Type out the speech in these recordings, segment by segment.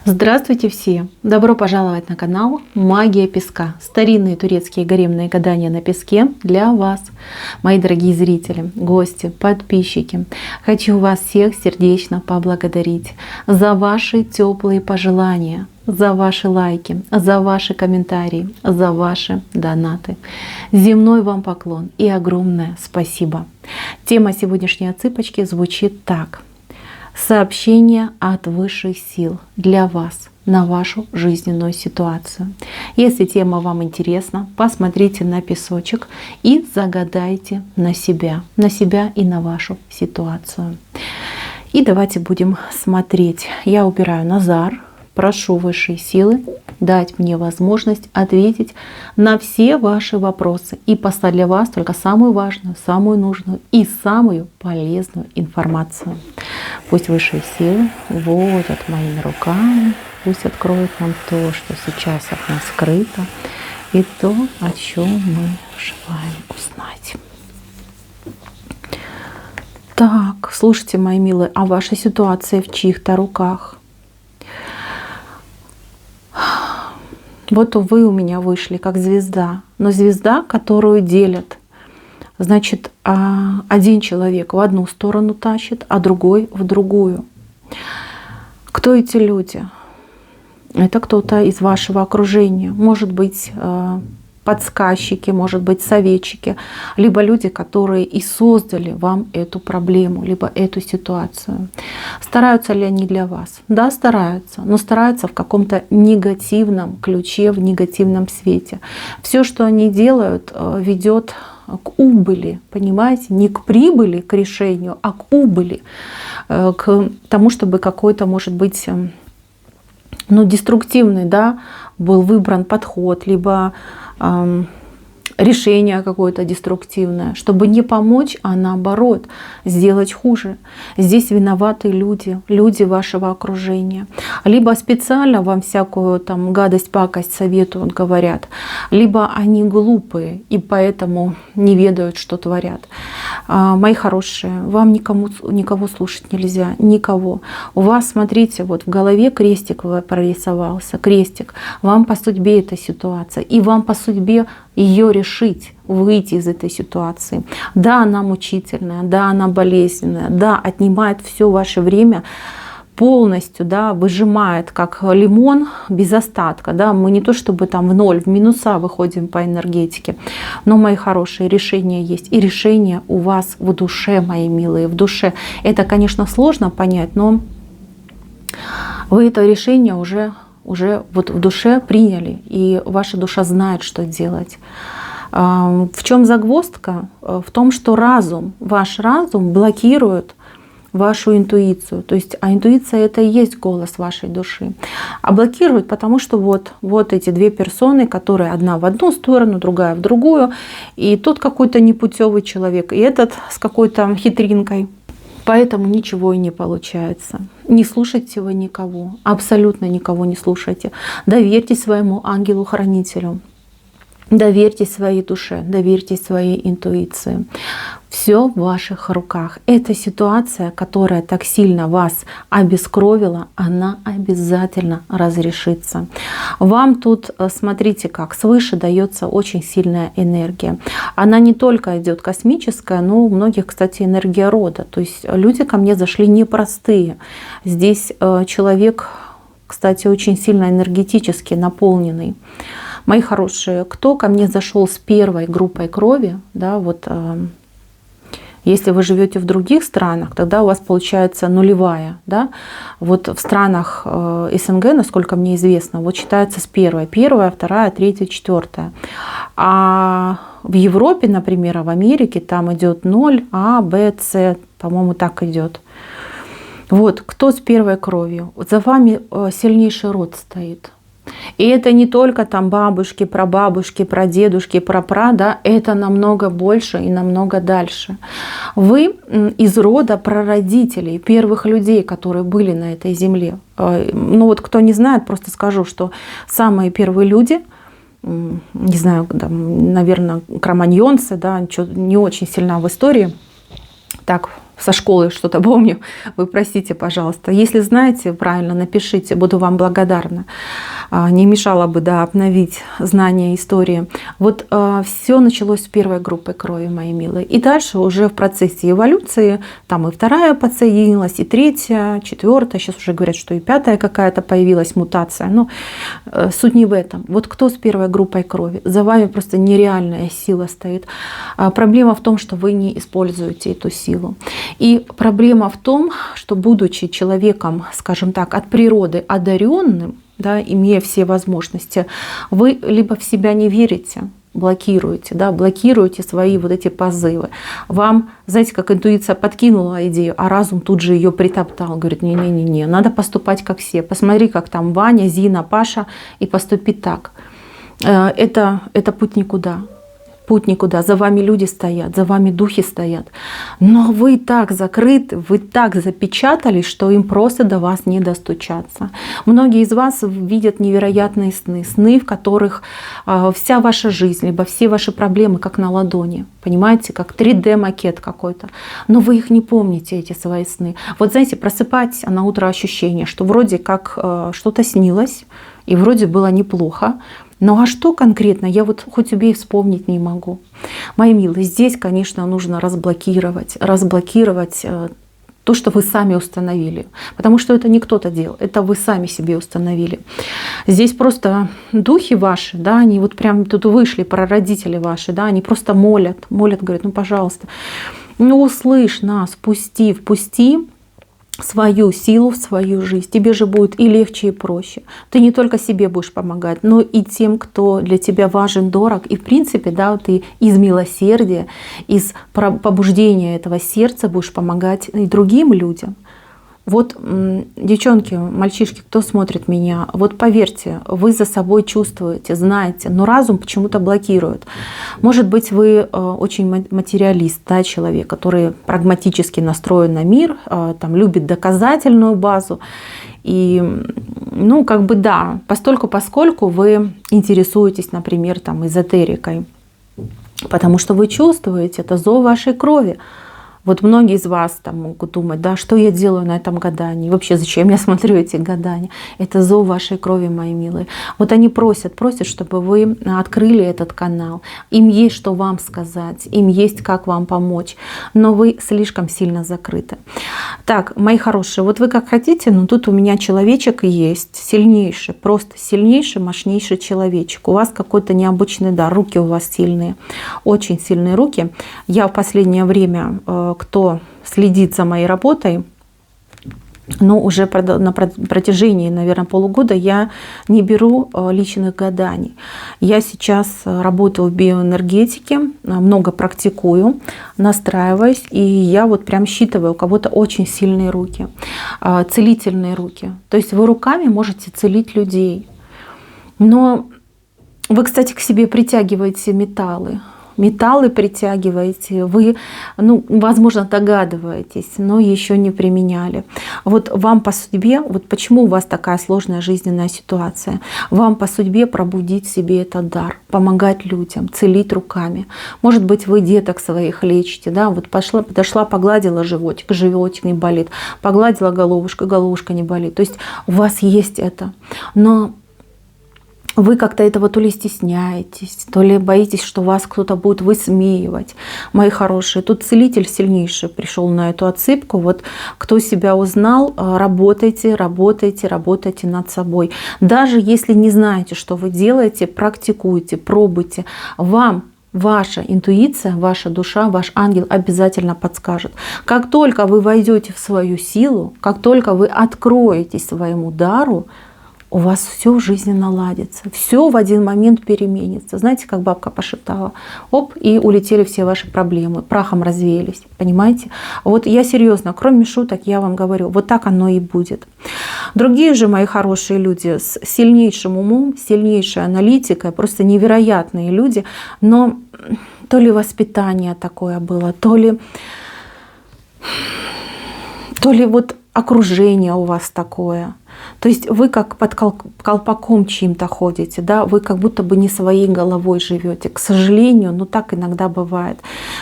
Здравствуйте все! Добро пожаловать на канал Магия Песка. Старинные турецкие гаремные гадания на песке для вас, мои дорогие зрители, гости, подписчики. Хочу вас всех сердечно поблагодарить за ваши теплые пожелания, за ваши лайки, за ваши комментарии, за ваши донаты. Земной вам поклон и огромное спасибо. Тема сегодняшней отсыпочки звучит так. Сообщение от высших сил для вас на вашу жизненную ситуацию. Если тема вам интересна, посмотрите на песочек и загадайте на себя и на вашу ситуацию. И давайте будем смотреть. Я убираю Назар. Прошу высшие силы дать мне возможность ответить на все ваши вопросы и послать для вас только самую важную, самую нужную и самую полезную информацию. Пусть высшие силы водят моими руками, пусть откроют нам то, что сейчас от нас скрыто, и то, о чем мы желаем узнать. Так, слушайте, мои милые, а ваша ситуация в чьих-то руках? Вот вы у меня вышли как звезда, но звезда, которую делят. Значит, один человек в одну сторону тащит, а другой в другую. Кто эти люди? Это кто-то из вашего окружения. Может быть, подсказчики, может быть, советчики, либо люди, которые и создали вам эту проблему, либо эту ситуацию. Стараются ли они для вас? Да, стараются, но стараются в каком-то негативном ключе, в негативном свете. Все, что они делают, ведет к убыли, понимаете? Не к прибыли, к решению, а к убыли, к тому, чтобы какой-то, может быть, деструктивный, да, был выбран подход, либо решение какое-то деструктивное, чтобы не помочь, а наоборот сделать хуже. Здесь виноваты люди вашего окружения. Либо специально вам всякую там гадость, пакость советуют, говорят, либо они глупые и поэтому не ведают, что творят. Мои хорошие, вам никого слушать нельзя, никого. У вас, смотрите, вот в голове крестик прорисовался, крестик. Вам по судьбе эта ситуация, и вам по судьбе ее решить, выйти из этой ситуации. Да, она мучительная, да, она болезненная, да, отнимает все ваше время полностью, да, выжимает как лимон без остатка. Да. Мы не то чтобы там в ноль, в минуса выходим по энергетике, но, мои хорошие, решения есть. И решение у вас в душе, мои милые, в душе. Это, конечно, сложно понять, но вы это решение уже вот в душе приняли, и ваша душа знает, что делать. В чем загвоздка? В том, что ваш разум блокирует вашу интуицию. То есть, а интуиция — это и есть голос вашей души. А блокирует, потому что вот эти две персоны, которые одна в одну сторону, другая в другую, и тот какой-то непутевый человек, и этот с какой-то хитринкой. Поэтому ничего и не получается. Не слушайте вы никого, абсолютно никого не слушайте. Доверьтесь своему ангелу-хранителю, доверьтесь своей душе, доверьтесь своей интуиции. Все в ваших руках. Эта ситуация, которая так сильно вас обескровила, она обязательно разрешится. Вам тут, смотрите как, свыше дается очень сильная энергия. Она не только идет космическая, но у многих, кстати, энергия рода. То есть люди ко мне зашли непростые. Здесь человек, кстати, очень сильно энергетически наполненный. Мои хорошие, кто ко мне зашел с первой группой крови, да, вот если вы живете в других странах, тогда у вас получается нулевая. Да? Вот в странах СНГ, насколько мне известно, вот считается с первая, вторая, третья, четвертая. А в Европе, например, в Америке там идет 0, А, Б, С, по-моему, так идет. Вот, кто с первой кровью? За вами сильнейший род стоит. И это не только там бабушки, прабабушки, прадедушки, прапра, да, это намного больше и намного дальше. Вы из рода прародителей, первых людей, которые были на этой земле. Ну вот кто не знает, просто скажу, что самые первые люди, не знаю, наверное, кроманьонцы, да, не очень сильна в истории, так со школы что-то помню, вы простите, пожалуйста. Если знаете, правильно напишите, буду вам благодарна. Не мешало бы, да, обновить знания истории. Вот все началось с первой группы крови, мои милые. И дальше уже в процессе эволюции, там и вторая подсоединилась, и третья, четвертая, сейчас уже говорят, что и пятая какая-то появилась мутация. Но суть не в этом. Вот кто с первой группой крови? За вами просто нереальная сила стоит. Проблема в том, что вы не используете эту силу. И проблема в том, что будучи человеком, скажем так, от природы одаренным, да, имея все возможности, вы либо в себя не верите, блокируете, да, блокируете свои вот эти позывы. Вам, знаете, как интуиция подкинула идею, а разум тут же ее притоптал. Говорит, не-не-не, надо поступать как все. Посмотри, как там Ваня, Зина, Паша, и поступить так. Это путь никуда. Путь никуда. За вами люди стоят, за вами духи стоят. Но вы так закрыты, вы так запечатались, что им просто до вас не достучаться. Многие из вас видят невероятные сны. Сны, в которых вся ваша жизнь, либо все ваши проблемы как на ладони. Понимаете, как 3D-макет какой-то. Но вы их не помните, эти свои сны. Вот знаете, просыпаетесь, а на утро ощущение, что вроде как что-то снилось, и вроде было неплохо. Ну а что конкретно, я вот хоть убей вспомнить не могу. Мои милые, здесь, конечно, нужно разблокировать то, что вы сами установили. Потому что это не кто-то делал, это вы сами себе установили. Здесь просто духи ваши, да, они вот прям тут вышли, прародители ваши, да, они просто молят, говорят, ну пожалуйста, ну услышь нас, впусти свою силу в свою жизнь. Тебе же будет и легче, и проще. Ты не только себе будешь помогать, но и тем, кто для тебя важен, дорог. И в принципе, да, ты из милосердия, из побуждения этого сердца будешь помогать и другим людям. Вот, девчонки, мальчишки, кто смотрит меня, вот поверьте, вы за собой чувствуете, знаете, но разум почему-то блокирует. Может быть, вы очень материалист, да, человек, который прагматически настроен на мир, там, любит доказательную базу. И, ну, как бы да, поскольку вы интересуетесь, например, там, эзотерикой, потому что вы чувствуете, это зов вашей крови. Вот многие из вас там могут думать, да, что я делаю на этом гадании, вообще зачем я смотрю эти гадания. Это зов вашей крови, мои милые. Вот они просят, чтобы вы открыли этот канал. Им есть что вам сказать, им есть как вам помочь, но вы слишком сильно закрыты. Так, мои хорошие, вот вы как хотите, но тут у меня человечек есть, сильнейший, просто сильнейший, мощнейший человечек. У вас какой-то необычный дар, руки у вас сильные, очень сильные руки. Я в последнее время, кто следит за моей работой, но уже на протяжении, наверное, полугода я не беру личных гаданий. Я сейчас работаю в биоэнергетике, много практикую, настраиваюсь, и я вот прям считываю, у кого-то очень сильные руки, целительные руки. То есть вы руками можете целить людей. Но вы, кстати, к себе притягиваете металлы. Металлы притягиваете, вы, ну, возможно, догадываетесь, но еще не применяли. Вот вам по судьбе, вот почему у вас такая сложная жизненная ситуация, вам по судьбе пробудить в себе этот дар, помогать людям, целить руками. Может быть, вы деток своих лечите, да, вот подошла, погладила животик не болит, погладила головушка не болит. То есть у вас есть это, но вы как-то этого то ли стесняетесь, то ли боитесь, что вас кто-то будет высмеивать. Мои хорошие, тут целитель сильнейший пришел на эту отсыпку. Вот кто себя узнал, работайте над собой. Даже если не знаете, что вы делаете, практикуйте, пробуйте. Вам ваша интуиция, ваша душа, ваш ангел обязательно подскажет. Как только вы войдете в свою силу, как только вы откроетесь своему дару, у вас все в жизни наладится, все в один момент переменится. Знаете, как бабка пошептала, оп, и улетели все ваши проблемы, прахом развеялись, понимаете? Вот я серьезно, кроме шуток, я вам говорю, вот так оно и будет. Другие же мои хорошие люди с сильнейшим умом, сильнейшей аналитикой, просто невероятные люди, но то ли воспитание такое было, то ли вот окружение у вас такое. То есть вы как под колпаком чьим-то ходите, да, вы как будто бы не своей головой живете. К сожалению, ну так иногда бывает.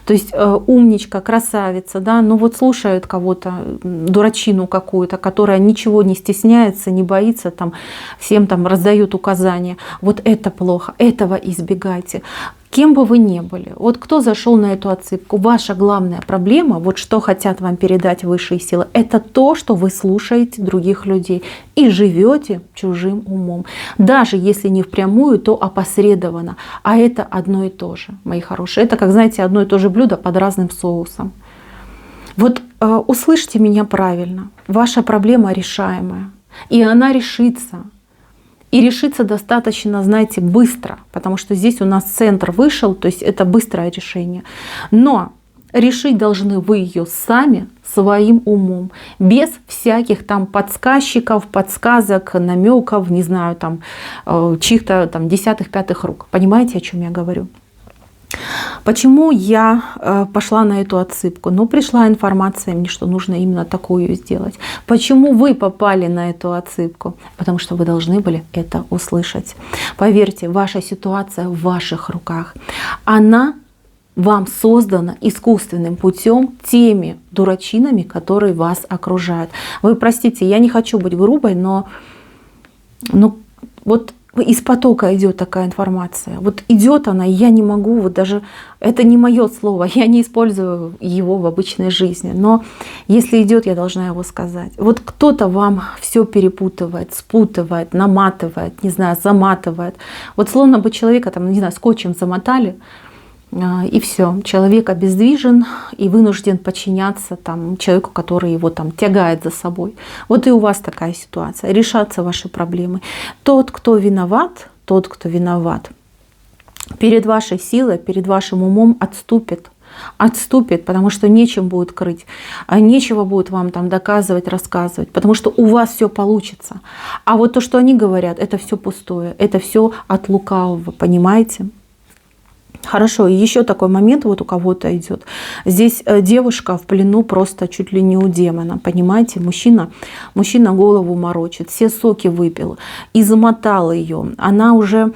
То есть умничка, красавица, да, ну вот слушают кого-то, дурачину какую-то, которая ничего не стесняется, не боится, там, всем там раздают указания. Вот это плохо, этого избегайте. Кем бы вы ни были, вот кто зашел на эту отсыпку, ваша главная проблема, вот что хотят вам передать высшие силы, это то, что вы слушаете других людей и живете чужим умом. Даже если не впрямую, то опосредованно. А это одно и то же, мои хорошие. Это, как знаете, одно и то же блюдо под разным соусом. Вот услышьте меня правильно. Ваша проблема решаемая. И она решится. И решиться достаточно, знаете, быстро, потому что здесь у нас центр вышел, то есть это быстрое решение. Но решить должны вы ее сами своим умом, без всяких там подсказчиков, подсказок, намеков, не знаю, там чьих-то там десятых, пятых рук. Понимаете, о чем я говорю? Почему я пошла на эту отсыпку? Ну, пришла информация мне, что нужно именно такую сделать. Почему вы попали на эту отсыпку? Потому что вы должны были это услышать. Поверьте, ваша ситуация в ваших руках. Она вам создана искусственным путем теми дурачинами, которые вас окружают. Вы простите, я не хочу быть грубой, но вот из потока идет такая информация. Вот идет она, и я не могу, вот даже это не мое слово, я не использую его в обычной жизни. Но если идет, я должна его сказать. Вот кто-то вам все перепутывает, спутывает, наматывает, не знаю, заматывает. Вот словно бы человека там, не знаю, скотчем замотали, и все, человек обездвижен и вынужден подчиняться там, человеку, который его там тягает за собой. Вот и у вас такая ситуация. Решатся ваши проблемы. Тот, кто виноват, перед вашей силой, перед вашим умом отступит, потому что нечем будет крыть, нечего будет вам там доказывать, рассказывать, потому что у вас все получится. А вот то, что они говорят, это все пустое, это все от лукавого, понимаете? Хорошо, и еще такой момент вот у кого-то идет. Здесь девушка в плену просто чуть ли не у демона, понимаете? Мужчина голову морочит, все соки выпил и замотал ее. Она уже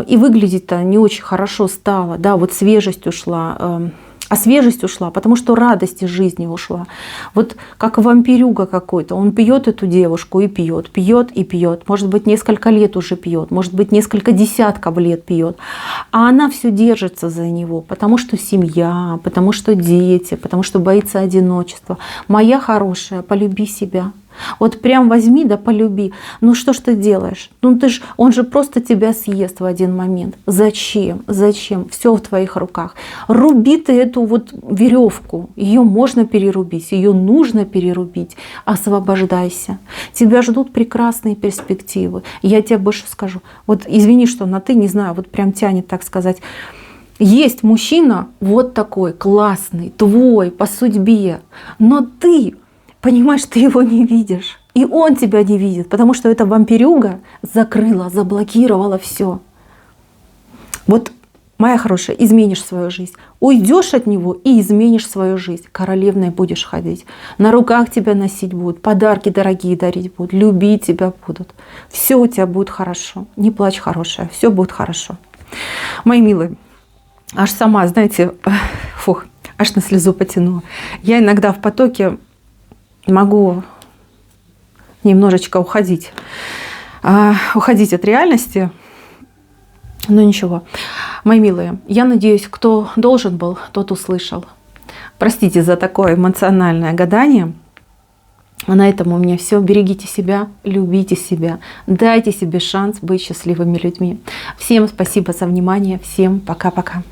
и выглядит-то не очень хорошо стала, да, вот свежесть ушла. А свежесть ушла, потому что радость из жизни ушла. Вот как вампирюга какой-то. Он пьет эту девушку и пьет, пьет и пьет. Может быть, несколько лет уже пьет, может быть, несколько десятков лет пьет. А она все держится за него, потому что семья, потому что дети, потому что боится одиночества. Моя хорошая, полюби себя. Вот прям возьми да полюби. Ну что ж ты делаешь? Ну он же просто тебя съест в один момент. Зачем? Зачем? Все в твоих руках. Руби ты эту вот веревку. Ее можно перерубить, ее нужно перерубить. Освобождайся. Тебя ждут прекрасные перспективы. Я тебе больше скажу. Вот извини, что на ты, не знаю, вот прям тянет так сказать. Есть мужчина вот такой классный, твой, по судьбе. Но ты, понимаешь, ты его не видишь. И он тебя не видит, потому что эта вампирюга закрыла, заблокировала все. Вот, моя хорошая, изменишь свою жизнь. Уйдешь от него и изменишь свою жизнь. Королевной будешь ходить. На руках тебя носить будут, подарки дорогие дарить будут, любить тебя будут. Все у тебя будет хорошо. Не плачь, хорошая, все будет хорошо. Мои милые, аж сама, знаете, аж на слезу потянула. Я иногда в потоке могу немножечко уходить от реальности, но ничего. Мои милые, я надеюсь, кто должен был, тот услышал. Простите за такое эмоциональное гадание. А на этом у меня все. Берегите себя, любите себя, дайте себе шанс быть счастливыми людьми. Всем спасибо за внимание, всем пока-пока.